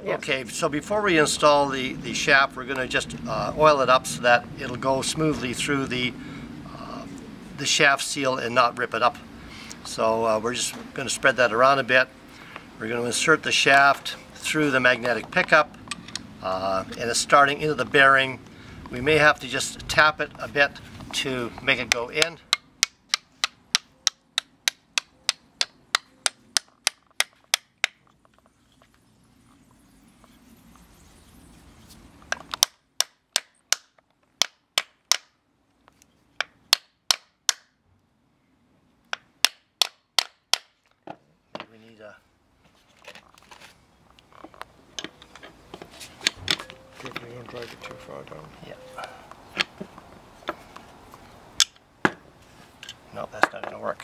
Yes. Okay, so before we install the shaft, we're going to just oil it up so that it'll go smoothly through the shaft seal and not rip it up. So we're just going to spread that around a bit. We're going to insert the shaft through the magnetic pickup, and it's starting into the bearing. We may have to just tap it a bit to make it go in. We need a Careful you don't drive it too far down. yeah. No, that's not going to work.